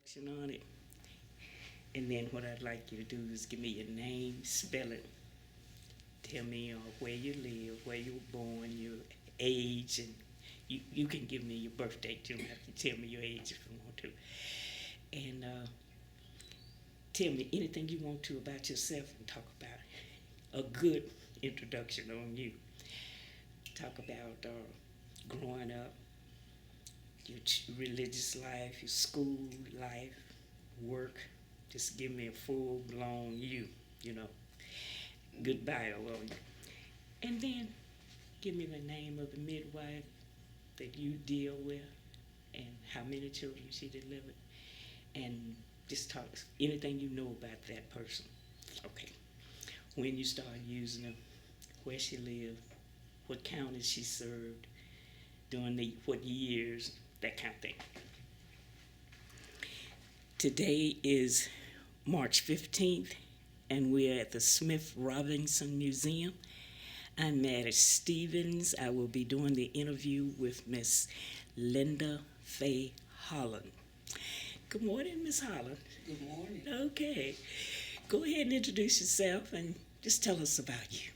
introduction on it. And then what I'd like you to do is give me your name, spell it, tell me where you live, where you were born, your age, and you can give me your birth date. You don't have to tell me your age if you want to. And tell me anything you want to about yourself and talk about a good introduction on you. Talk about growing up, your religious life, your school life, work. Just give me a full-blown you know, good bio of you. And then give me the name of the midwife that you deal with and how many children she delivered. And just talk anything you know about that person. Okay. When you started using her, where she lived, what county she served, during what years, that kind of thing. Today is March 15th, and we're at the Smith Robertson Museum. I'm Mattie Stevens. I will be doing the interview with Miss Linda Fay Holland. Good morning, Miss Holland. Good morning. Okay. Go ahead and introduce yourself and just tell us about you.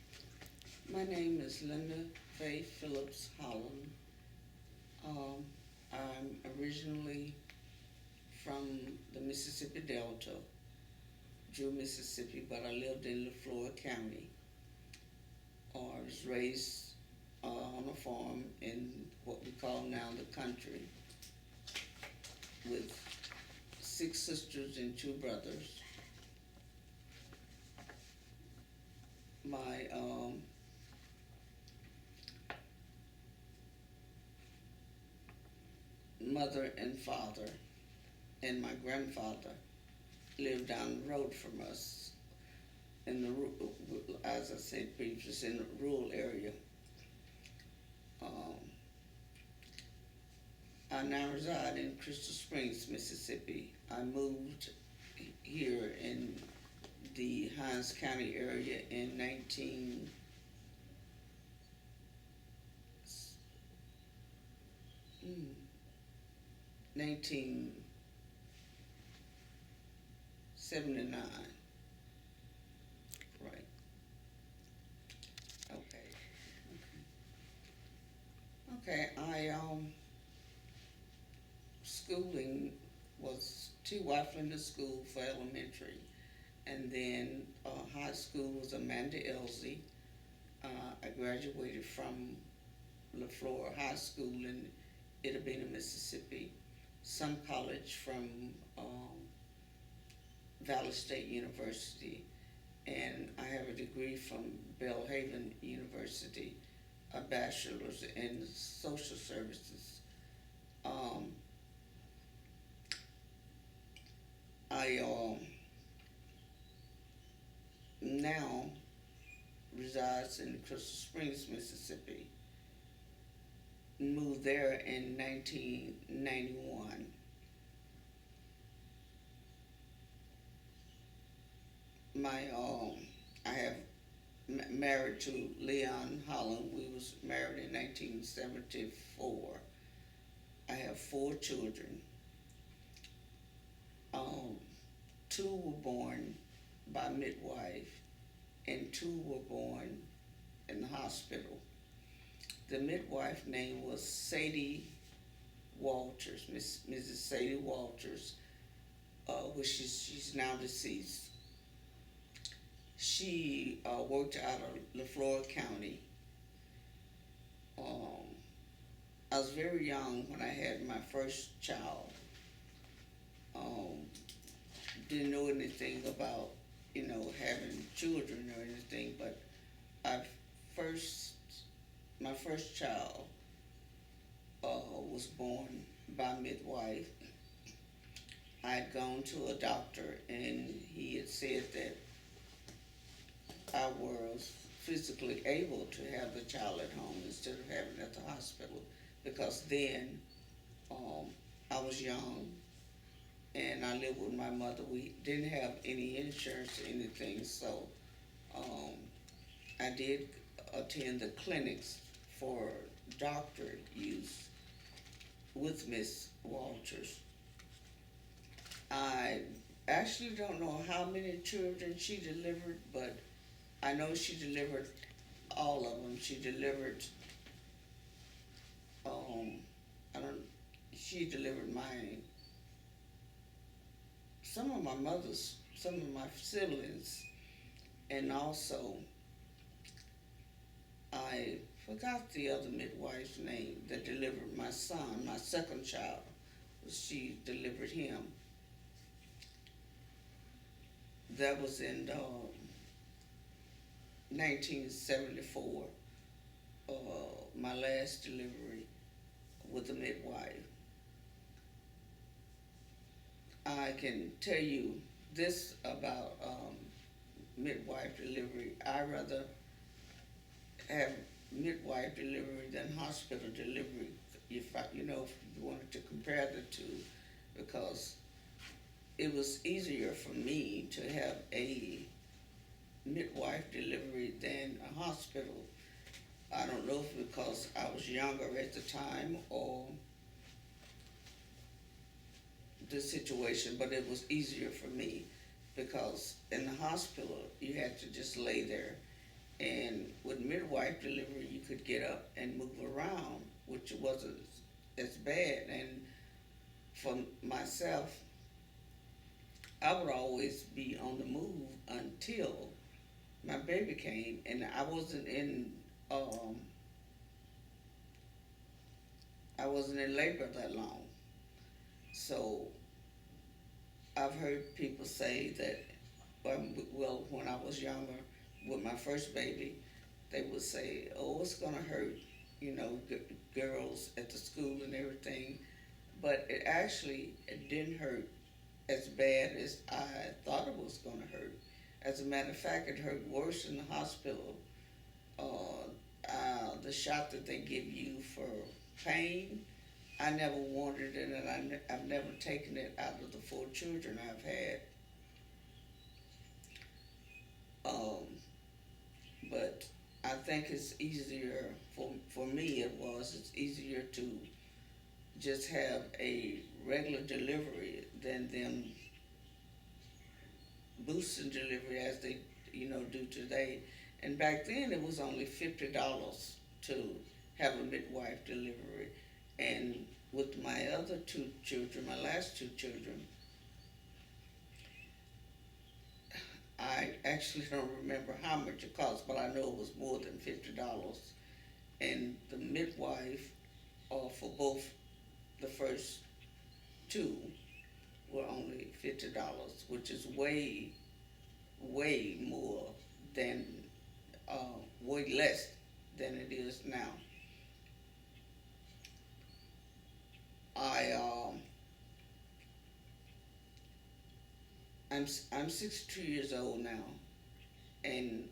My name is Linda Fay Phillips Holland. I'm originally from the Mississippi Delta, Drew, Mississippi, but I lived in LaFleur County. I was raised on a farm in what we call now the country with 6 sisters and 2 brothers. My mother and father and my grandfather lived down the road from us in the, as I said previously, in the rural area. I now reside in Crystal Springs, Mississippi. I moved here in the Hines County area in 1979. Right. Okay. Schooling was T-Wyflender School for elementary, and then high school was Amanda Elsie. I graduated from LaFleur High School in Itabena, Mississippi. Some college from Valley State University, and I have a degree from Belhaven University, a bachelor's in social services. I now resides in Crystal Springs, Mississippi. Moved there in 1991. I have married to Leon Holland. We was married in 1974. I have 4 children. 2 were born by midwife, and 2 were born in the hospital. The midwife name was Sadie Walters, Mrs. Sadie Walters, which she's now deceased. She worked out of LaFleur County. I was very young when I had my first child. Didn't know anything about, having children or anything, but my first child was born by midwife. I had gone to a doctor, and he had said that I was physically able to have the child at home instead of having it at the hospital, because then I was young and I lived with my mother. We didn't have any insurance or anything, so I did attend the clinics for doctor use with Miss Walters. I actually don't know how many children she delivered, but I know she delivered all of them. She delivered, um, I don't, she delivered some of my siblings, and also I forgot the other midwife's name that delivered my son, my second child. She delivered him. That was in 1974. My last delivery with a midwife. I can tell you this about midwife delivery. I rather have midwife delivery than hospital delivery. If you wanted to compare the two, because it was easier for me to have a midwife delivery than a hospital. I don't know if because I was younger at the time or the situation, but it was easier for me because in the hospital you had to just lay there, and with midwife delivery you could get up and move around, which wasn't as bad. And for myself, I would always be on the move until my baby came, and um I wasn't in labor that long. So I've heard people say that, well, when I was younger, with my first baby, they would say, "Oh, it's gonna hurt," girls at the school and everything. But it didn't hurt as bad as I thought it was gonna hurt. As a matter of fact, it hurt worse in the hospital. Uh, the shot that they give you for pain, I never wanted it, and I've never taken it out of the four children I've had. Um, but I think it's easier for me. It's easier to just have a regular delivery than them boosting delivery as they do today. And back then it was only $50 to have a midwife delivery. And with my other two children, my last two children, I actually don't remember how much it cost, but I know it was more than $50. And the midwife, for both the first two, were only $50, which is way more than, way less than it is now. I I'm 62 years old now, and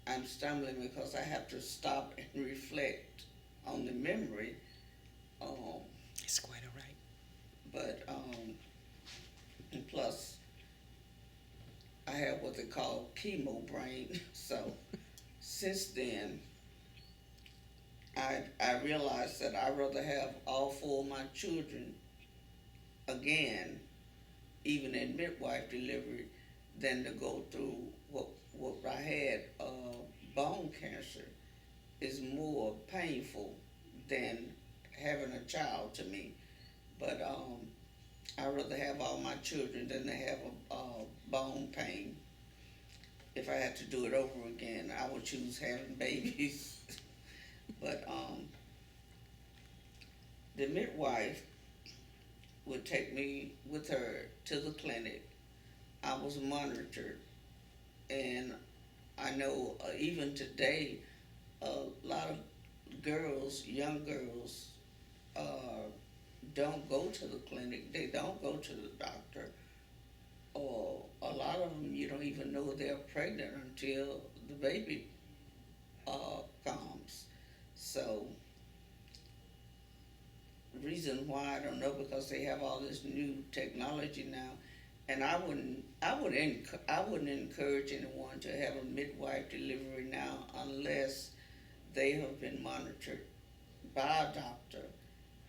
I'm stumbling because I have to stop and reflect on the memory. Um, It's quite all right. and plus, I have what they call chemo brain. So since then, I realized that I'd rather have all four of my children again, even in midwife delivery, than to go through what I had. Bone cancer is more painful than having a child to me. But I'd rather have all my children than to have a bone pain. If I had to do it over again, I would choose having babies. But the midwife would take me with her to the clinic. I was monitored, and I know even today, a lot of young girls, uh, don't go to the clinic. They don't go to the doctor, or a lot of them you don't even know they're pregnant until the baby comes. So reason why I don't know, because they have all this new technology now, and I wouldn't encourage anyone to have a midwife delivery now unless they have been monitored by a doctor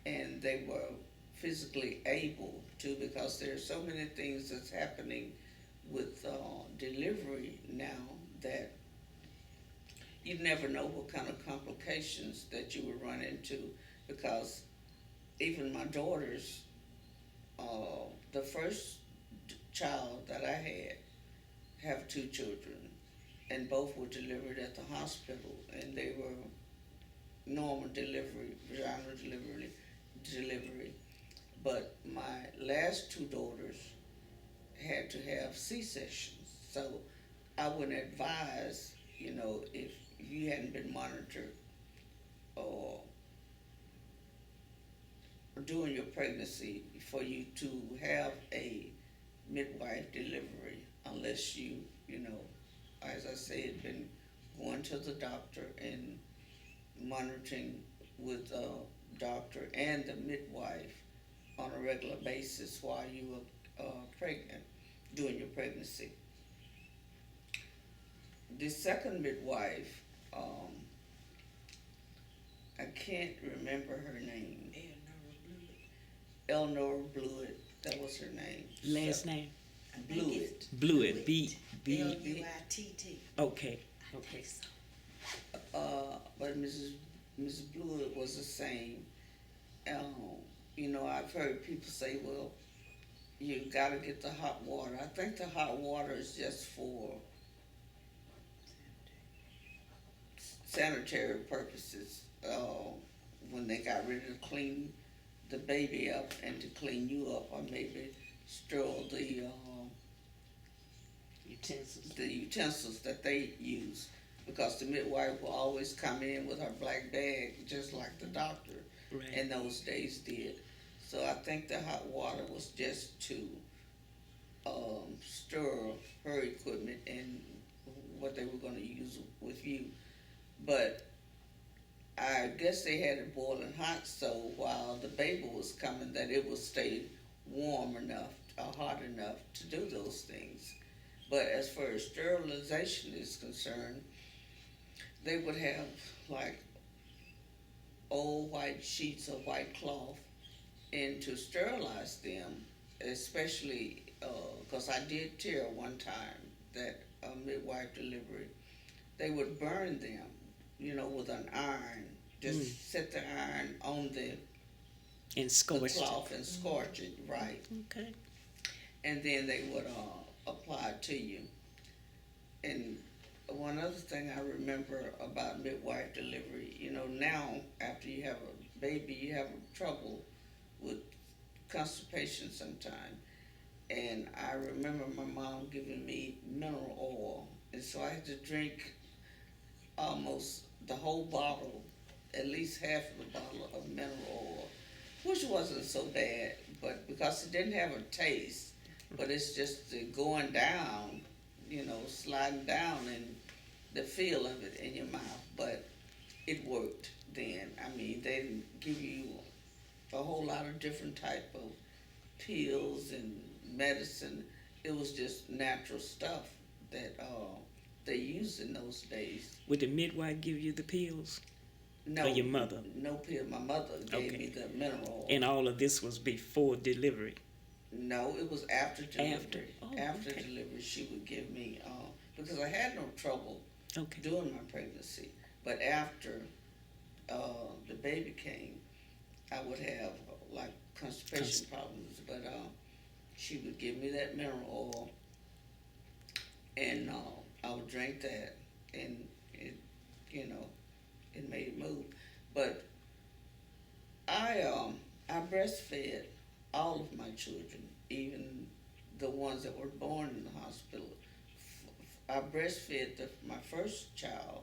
and they were physically able to, because there are so many things that's happening with delivery now that you never know what kind of complications that you would run into. Because even my daughters, the first child that I had, have two children, and both were delivered at the hospital, and they were normal delivery, vaginal delivery. But my last two daughters had to have C-sections. So I would advise, if you hadn't been monitored or during your pregnancy, for you to have a midwife delivery, unless you, as I said, been going to the doctor and monitoring with a doctor and the midwife on a regular basis while you were pregnant, during your pregnancy. The second midwife, I can't remember her name. Eleanor Blewett, that was her name. Last name? Blewett. Blewett. L-U-I-T-T. Okay. I Okay. think so. But Mrs. Blewett was the same. I've heard people say, well, you gotta get the hot water. I think the hot water is just for sanitary purposes. When they got ready to clean the baby up and to clean you up, or maybe sterile the utensils that they use, because the midwife will always come in with her black bag, just like the doctor in those days did. So I think the hot water was just to stir her equipment and what they were going to use with you. But I guess they had it boiling hot, so while the baby was coming, that it would stay warm enough or hot enough to do those things. But as far as sterilization is concerned, they would have like old white sheets of white cloth, and to sterilize them, especially because I did tell one time that midwife delivery, they would burn them, with an iron. Just set the iron on the cloth and scorch it, right? Okay. And then they would apply it to you. And one other thing I remember about midwife delivery, now after you have a baby, you have trouble with constipation sometime. And I remember my mom giving me mineral oil, and so I had to drink almost the whole bottle, at least half of the bottle of mineral oil, which wasn't so bad, but because it didn't have a taste, but it's just the going down, sliding down, and the feel of it in your mouth. But it worked then. I mean, they didn't give you a whole lot of different type of pills and medicine. It was just natural stuff that they used in those days. Would the midwife give you the pills? No, or your mother? No pill. My mother gave me the mineral oil. And all of this was before delivery? No, it was after delivery. After Delivery, she would give me, because I had no trouble during my pregnancy. But after the baby came, I would have like constipation problems. But she would give me that mineral oil, and I would drink that, and it made it move. But I breastfed all of my children, even the ones that were born in the hospital. I breastfed my first child,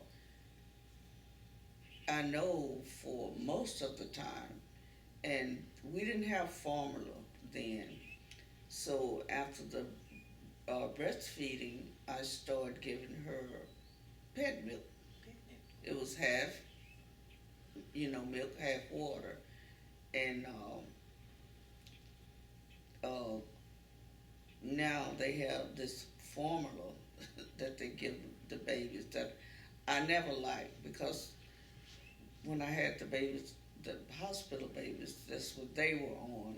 I know, for most of the time, and we didn't have formula then. So after the breastfeeding, I started giving her pet milk. It was half, milk, half water. And now they have this formula that they give the babies that I never liked, because when I had the babies the hospital babies, that's what they were on,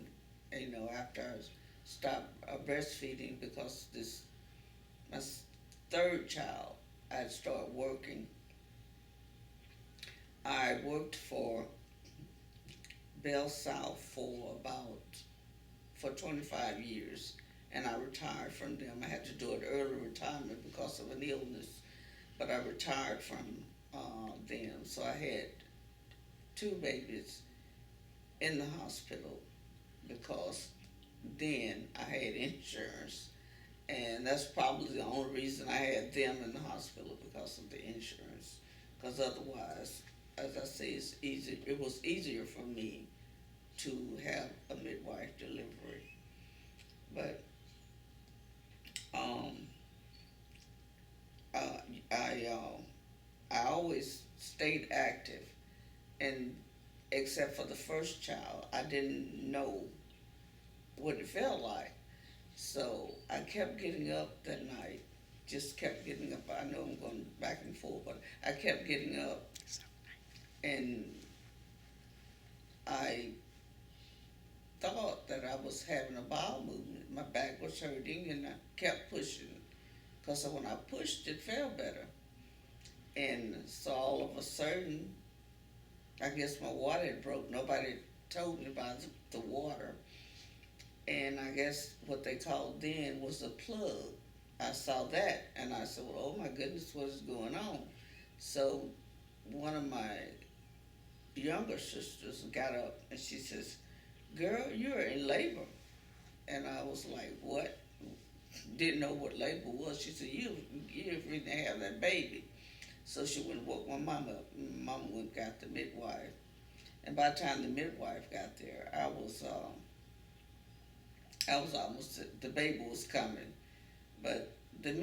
after I stopped breastfeeding because my third child, I started working. I worked for Bell South for 25 years, and I retired from them. I had to do an early retirement because of an illness, but I retired from them. So I had two babies in the hospital because then I had insurance, and that's probably the only reason I had them in the hospital, because of the insurance. Because otherwise, as I say, it was easier for me to have a midwife delivery. But um, uh, I I always stayed active, and except for the first child, I didn't know what it felt like. So I kept getting up that night, just kept getting up. I know I'm going back and forth, but I kept getting up, and I thought that I was having a bowel movement. My back was hurting, and I kept pushing, because when I pushed, it felt better. And so all of a sudden, I guess my water had broke. Nobody told me about the water. And I guess what they called then was a plug. I saw that, and I said, well, oh my goodness, what is going on? So one of my younger sisters got up, and she says, girl, you're in labor. And I was like, what? Didn't know what labor was. She said, you really have that baby. So she went and woke my mama up. Mama went and got the midwife. And by the time the midwife got there, I was almost, the baby was coming. But the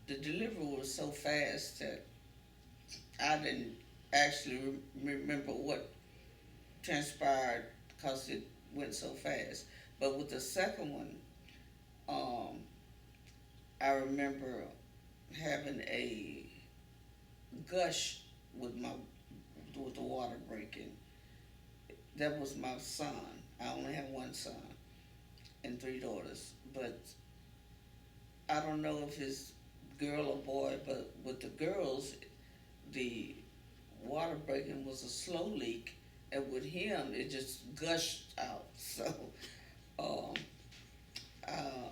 delivery was so fast that I didn't actually remember what transpired, because it went so fast. But with the second one, I remember having a gush with the water breaking. That was my son. I only have one son and three daughters, but I don't know if it's girl or boy. But with the girls, the water breaking was a slow leak, and with him, it just gushed out. So, um, uh,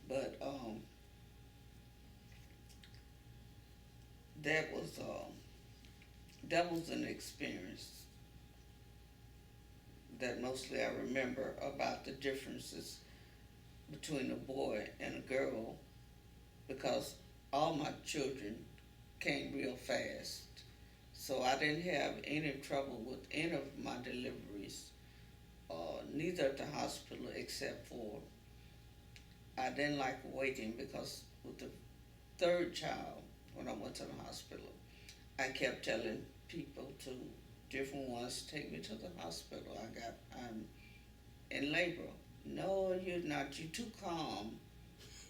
but that was an experience that mostly I remember about the differences between a boy and a girl, because all my children came real fast. So I didn't have any trouble with any of my deliveries, neither at the hospital, except for I didn't like waiting, because with the third child, when I went to the hospital, I kept telling people, to different ones, take me to the hospital. I'm in labor. No, you're not. You're too calm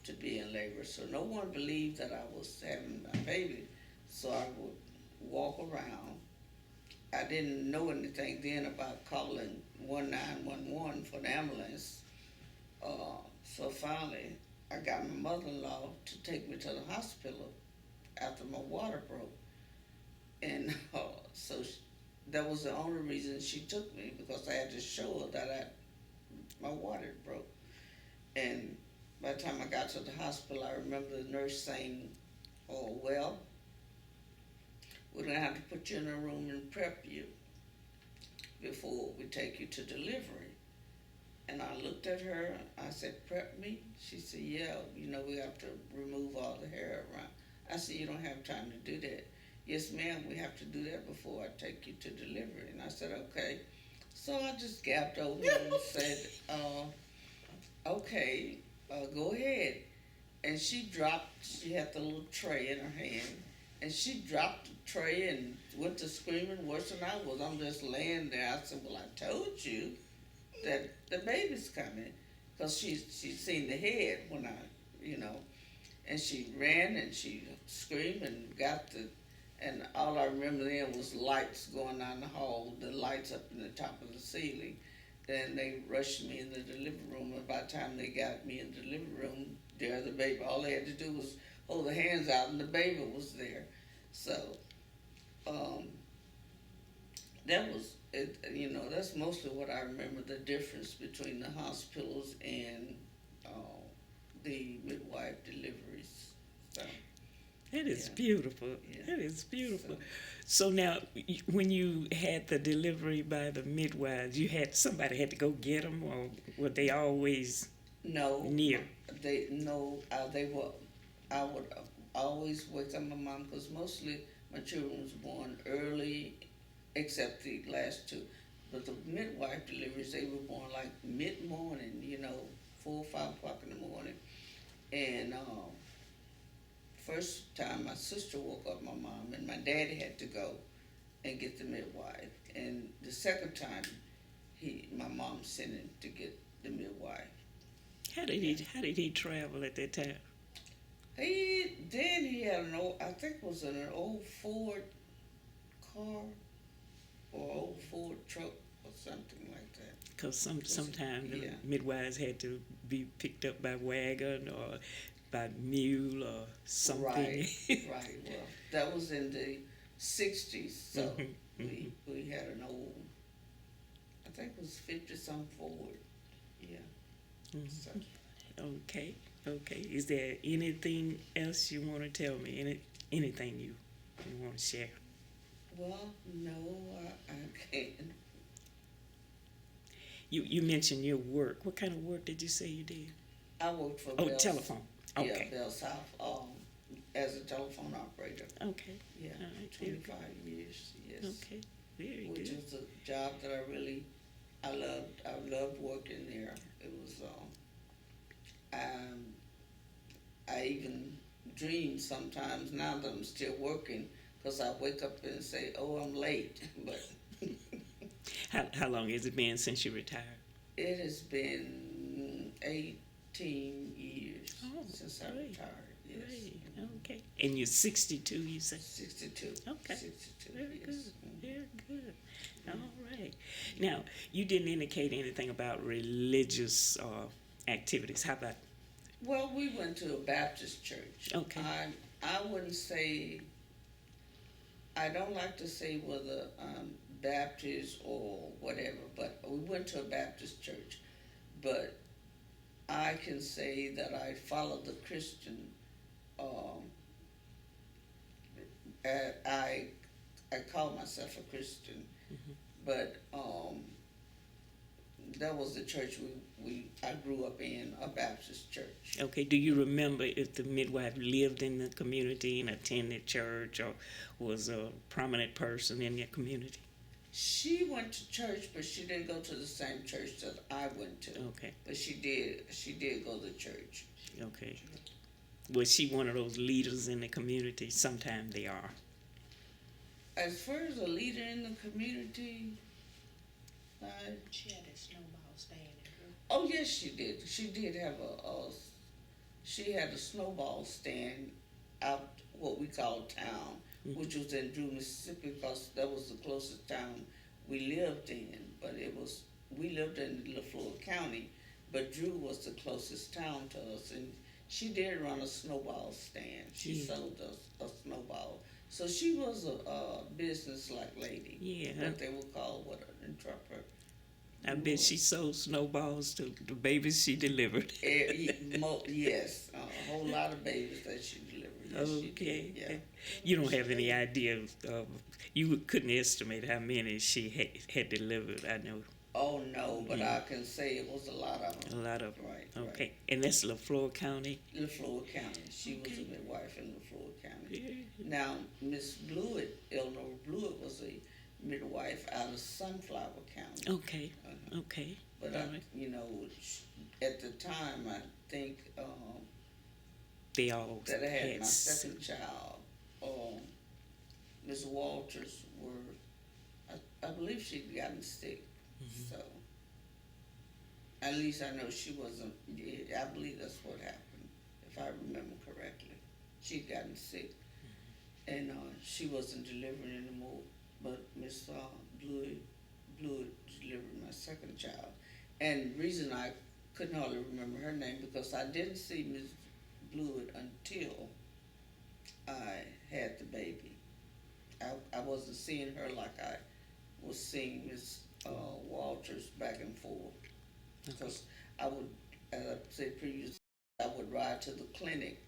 to be in labor. So no one believed that I was having my baby. So I would walk around. I didn't know anything then about calling 1911 for the ambulance. So finally, I got my mother-in-law to take me to the hospital after my water broke. And that was the only reason she took me, because I had to show her that my water broke. And by the time I got to the hospital, I remember the nurse saying, oh, well, we're going to have to put you in a room and prep you before we take you to delivery. And I looked at her, I said, prep me? She said, yeah, we have to remove all the hair around. I said, you don't have time to do that. Yes, ma'am, we have to do that before I take you to delivery. And I said, okay. So I just gapped over and said, okay, go ahead. And she had the little tray in her hand, and she dropped the tray and went to screaming worse than I was. I'm just laying there. I said, well, I told you that the baby's coming, because she'd seen the head when and she ran and she screamed and got the And all I remember then was lights going down the hall, the lights up in the top of the ceiling. Then they rushed me in the delivery room, and by the time they got me in the delivery room, there the baby, all they had to do was hold their hands out and the baby was there. So, um, that was it. That's mostly what I remember, the difference between the hospitals and uh, the midwife deliveries. So, That is yeah, beautiful. yeah. That is beautiful. So, So now, when you had the delivery by the midwives, somebody had to go get them, or were they always no, near? they were. I would always wake up my mom because mostly my children was born early, except the last two. But the midwife deliveries, they were born like mid morning, 4 or 5 o'clock in the morning. And first time my sister woke up my mom, and my daddy had to go and get the midwife. And the second time, my mom sent him to get the midwife. How did he travel at that time? He had an old, I think it was an old Ford car or old Ford truck or something like that. Because sometimes the Yeah. midwives had to be picked up by wagon or by mule or something. Right, right. Well, that was in the '60s, so we had an old, I think it was 50-some Ford. Yeah. Mhm. So, Okay. Is there anything else you want to tell me? Anything you want to share? well, no, I can't. You mentioned your work. What kind of work did you say you did? I worked for Oh, Bell. telephone. Yeah, Okay. Bell South, as a telephone operator. Okay. Yeah, All right. Very good. 25 years. Yes. Okay. Very Which good. was a job that I loved. I loved working there. It was, um, I even dream sometimes now that I'm still working because I wake up and say, "Oh, I'm late," but How long has it been since you retired? it has been 18 years Oh, since I great. retired. Yes. Great. Okay. And you're 62, you said? 62. Okay. 62. Very Yes. good. Very good. All right. Now, you didn't indicate anything about religious activities. How about? Well, we went to a Baptist church. Okay. I wouldn't say, I don't like to say whether Baptist or whatever, but we went to a Baptist church. But I can say that I followed the Christian. Um, I call myself a Christian, but that was the church I grew up in, a Baptist church. Okay. Do you remember if the midwife lived in the community and attended church or was a prominent person in your community? She went to church, but she didn't go to the same church that I went to. Okay. But she did go to church. Okay. Was she one of those leaders in the community? Sometimes they are. As far as a leader in the community, She had a snowball stand in her. oh yes, she did. She did have she had a snowball stand out what we call town, which was in Drew, Mississippi, because that was the closest town we lived in. But we lived in LaFleur County, but Drew was the closest town to us, and she did run a snowball stand. She sold us a snowball. So she was a business-like lady. Yeah. What they would call an entrepreneur. I bet she sold snowballs to the babies she delivered. Yes, a whole lot of babies that she delivered. Yes, she Okay. did, yeah. You don't have any idea of, you couldn't estimate how many she had delivered, I know. Oh, no, but I can say it was a lot of A them. lot of them. Right, Okay. right. And that's LaFleur County? LaFleur County. She was Okay. a midwife in LaFleur County. Very good. Now, Miss Blewett, Eleanor Blewett, was a midwife out of Sunflower County. Okay. Uh-huh. Okay. But, All right. at the time, I think They all that I had my s- second child, Miss Walters I believe she'd gotten sick. So, at least I know she wasn't, yeah, I believe that's what happened, if I remember correctly. She'd gotten sick. and she wasn't delivering anymore. But Miss Blewett delivered my second child. And the reason I couldn't hardly remember her name because I didn't see Miss Blewett until I had the baby. I wasn't seeing her like I was seeing Miss Walters back and forth because I would, as I said previously, I would ride to the clinic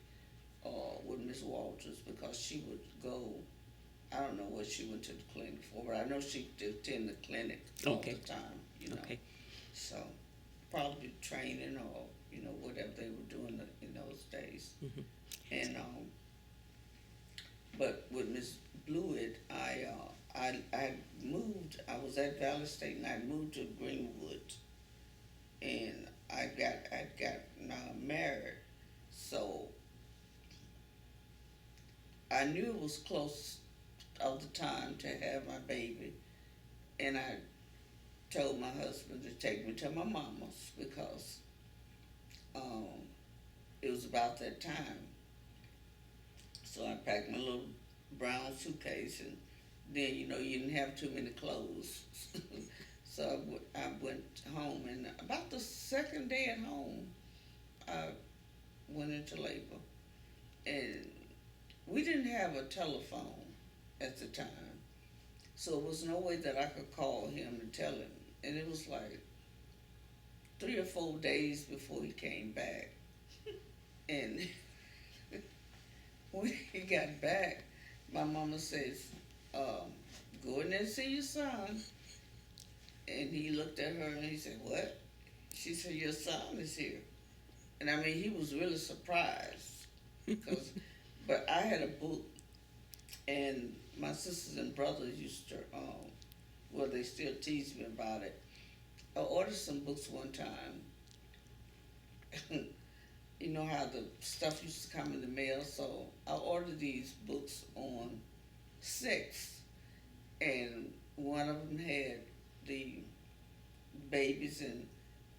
with Miss Walters because she would go. I don't know what she went to the clinic for, but I know she did attend the clinic all Okay. the time. Okay. So probably training or whatever they were doing in those days. Mhm. And but with Miss Blewett, I moved. I was at Valley State, and I moved to Greenwood, and I got married. So I knew it was close of the time to have my baby, and I told my husband to take me to my mama's because um, it was about that time. So I packed my little brown suitcase, and then you didn't have too many clothes. So I went home, and about the second day at home, I went into labor, and we didn't have a telephone at the time, so there was no way that I could call him and tell him, and it was like 3 or 4 days before he came back, and when he got back, my mama says, go in there and see your son. And he looked at her and he said, what? She said, your son is here. And I mean, he was really surprised. But I had a book, and my sisters and brothers used to, well, they still tease me about it. I ordered some books one time. You know how the stuff used to come in the mail, so I ordered these books on sex, and one of them had the babies and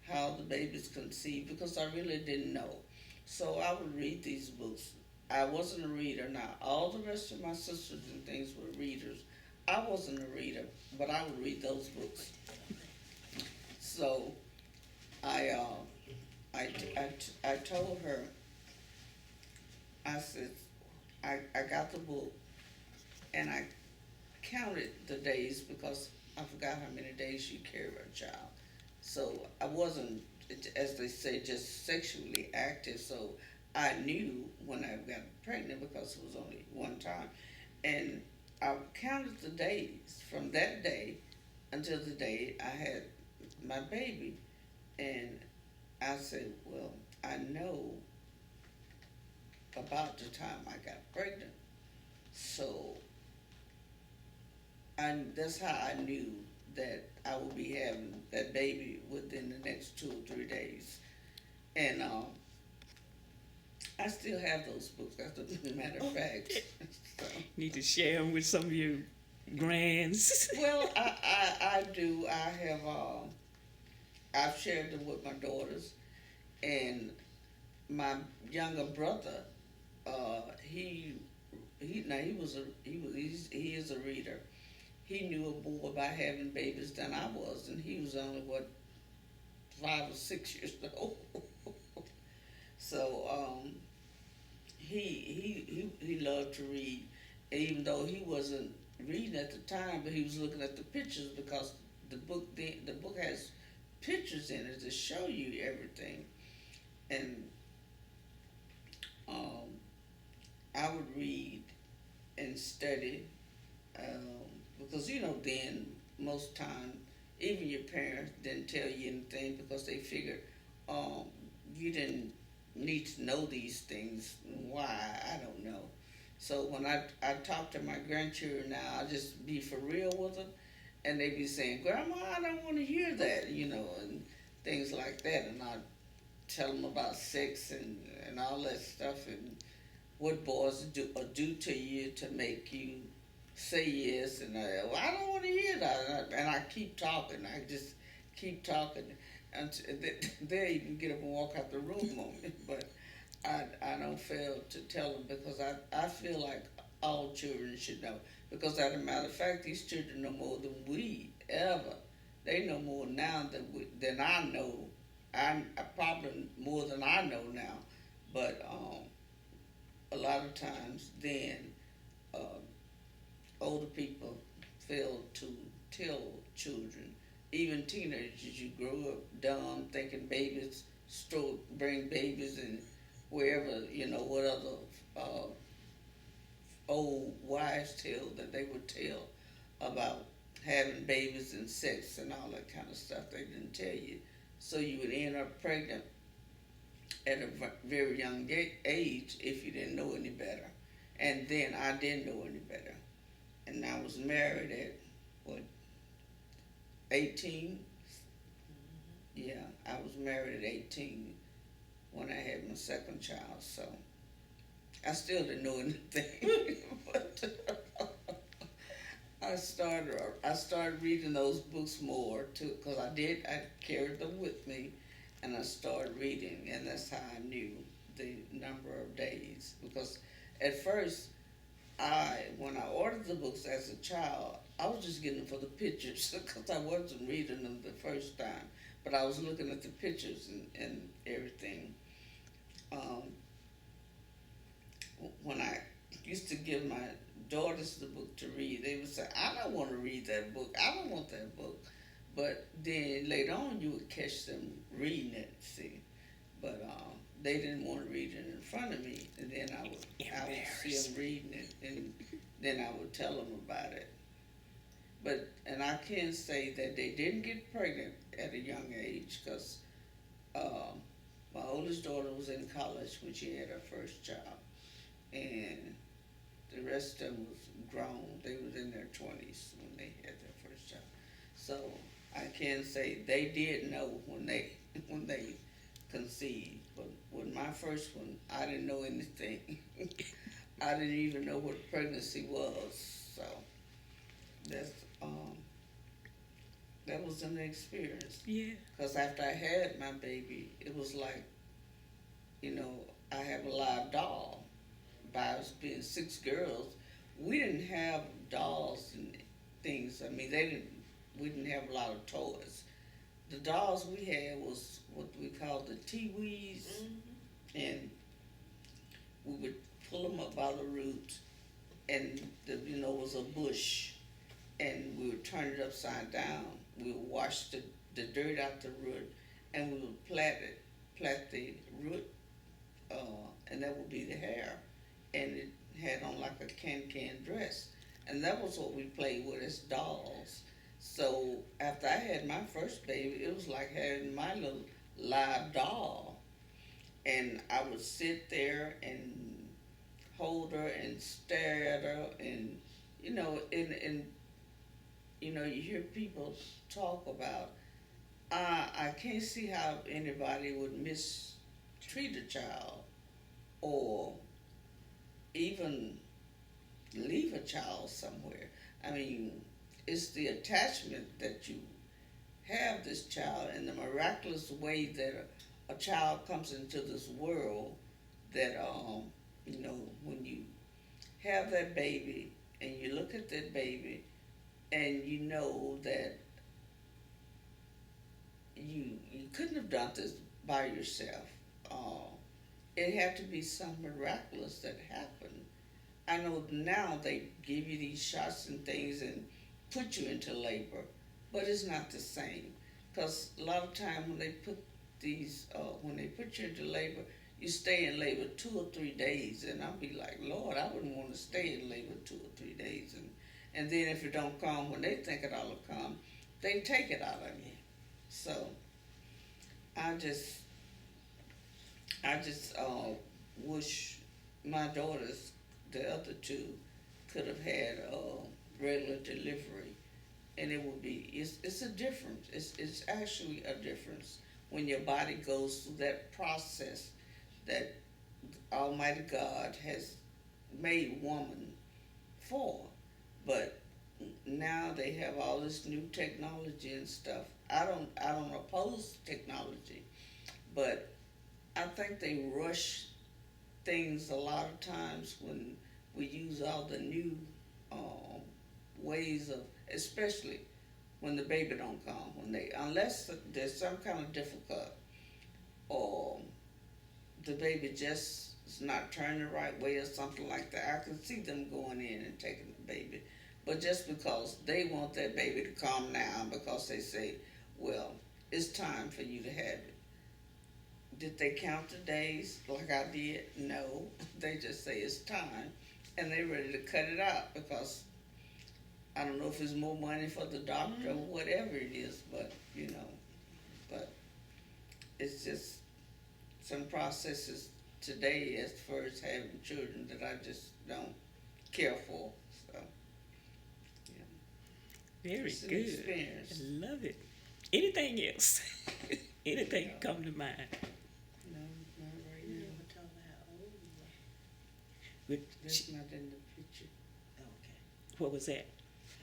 how the babies conceived because I really didn't know. So I would read these books. I wasn't a reader. Now, all the rest of my sisters and things were readers. I wasn't a reader, but I would read those books. So I, I told her, I said, I got the book, and I counted the days because I forgot how many days you carry a child. So I wasn't, as they say, just sexually active. So I knew when I got pregnant because it was only one time. And I counted the days from that day until the day I had my baby. And I said, well, I know about the time I got pregnant. So that's how I knew that I would be having that baby within the next 2 or 3 days. And I still have those books, as a matter of fact. So. Need to share them with some of your grands. Well, I do. I have, I've shared them with my daughters, and my younger brother, he is a reader. He knew more about having babies than I was, and he was only 5 or 6 years old. So he loved to read, even though he wasn't reading at the time, but he was looking at the pictures because the book has pictures in it to show you everything, and I would read and study. Because then most time even your parents didn't tell you anything because they figured you didn't need to know these things. Why? I don't know. So when I talk to my grandchildren now, I just be for real with them, and they be saying, Grandma, I don't want to hear that, and things like that, and I tell them about sex and all that stuff and what boys do to you to make you say yes, and I don't want to hear that, and I keep talking. I just keep talking until they even get up and walk out the room on me. But I don't fail to tell them because I feel like all children should know. Because as a matter of fact, these children know more than we ever. They know more now than I know. I probably more than I know now. But a lot of times then, uh, older people fail to tell children, even teenagers, you grow up dumb, thinking babies stroke, bring babies and wherever, what other uh, old wives' tale that they would tell about having babies and sex and all that kind of stuff. They didn't tell you. So you would end up pregnant at a very young age if you didn't know any better. And then I didn't know any better. And I was married at, what, 18? Yeah, I was married at 18 when I had my second child. So I still didn't know anything. But I started reading those books more too, because I carried them with me, and I started reading, and that's how I knew the number of days. Because at first, when I ordered the books as a child, I was just getting them for the pictures because I wasn't reading them the first time, but I was looking at the pictures and everything. Um, when I used to give my daughters the book to read, they would say, "I don't want to read that book. I don't want that book." But then later on, you would catch them reading it, see. But they didn't want to read it in front of me, and then I would see them reading it, and then I would tell them about it. And I can say that they didn't get pregnant at a young age, because my oldest daughter was in college when she had her first child, and the rest of them was grown. They was in their 20s when they had their first child. So I can say they did know when they when they conceived. But with my first one, I didn't know anything. I didn't even know what pregnancy was. So that's that was an experience. Yeah. Because after I had my baby, it was like, you know, I have a live doll. By us being 6 girls, we didn't have dolls and things. I mean, we didn't have a lot of toys. The dolls we had was what we called the Tiwis, and we would pull them up by the roots, and was a bush, and we would turn it upside down. We would wash the dirt out the root, and we would plait the root, and that would be the hair, and it had on like a can dress, and that was what we played with as dolls. So after I had my first baby, it was like having my little live doll, and I would sit there and hold her and stare at her, and you hear people talk about, I can't see how anybody would mistreat a child or even leave a child somewhere. I mean, it's the attachment that you have this child and the miraculous way that a child comes into this world, that when you have that baby and you look at that baby and you know that you couldn't have done this by yourself. It had to be something miraculous that happened. I know now they give you these shots and things and put you into labor, but it's not the same. Because a lot of time when they put you into labor, you stay in labor 2 or 3 days, and I'll be like, Lord, I wouldn't want to stay in labor 2 or 3 days, and then if it don't come when they think it ought to come, they take it out of me. So I just wish my daughters, the other two, could have had regular delivery, and it's a difference. It's actually a difference when your body goes through that process that Almighty God has made woman for. But now they have all this new technology and stuff. I don't oppose technology, but I think they rush things a lot of times when we use all the new ways of, especially when the baby don't come, when they, unless there's some kind of difficult, or the baby just is not turning the right way or something like that, I can see them going in and taking the baby. But just because they want that baby to calm down, because they say, well, it's time for you to have it. Did they count the days like I did? No. They just say it's time, and they're ready to cut it out because I don't know if it's more money for the doctor or whatever it is, but but it's just some processes today as far as having children that I just don't care for. So, yeah. Very It's an good. experience. I love it. Anything else? Anything come to mind? No, not right You now. never told me how old you were. With, That's not in the picture. Okay. what was that?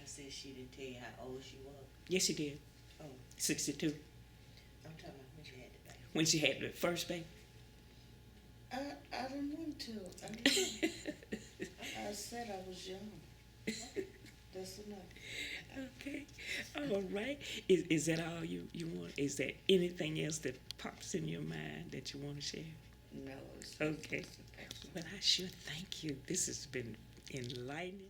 I said she didn't tell you how old she was. Yes, she did. Oh. 62. I'm talking about when she had the baby. When she had the first baby. I don't want to. I don't know. I said I was young. That's enough. Okay. All right. Is that all you want? Is there anything else that pops in your mind that you want to share? No. It's Okay. excellent. Well, I sure thank you. This has been enlightening.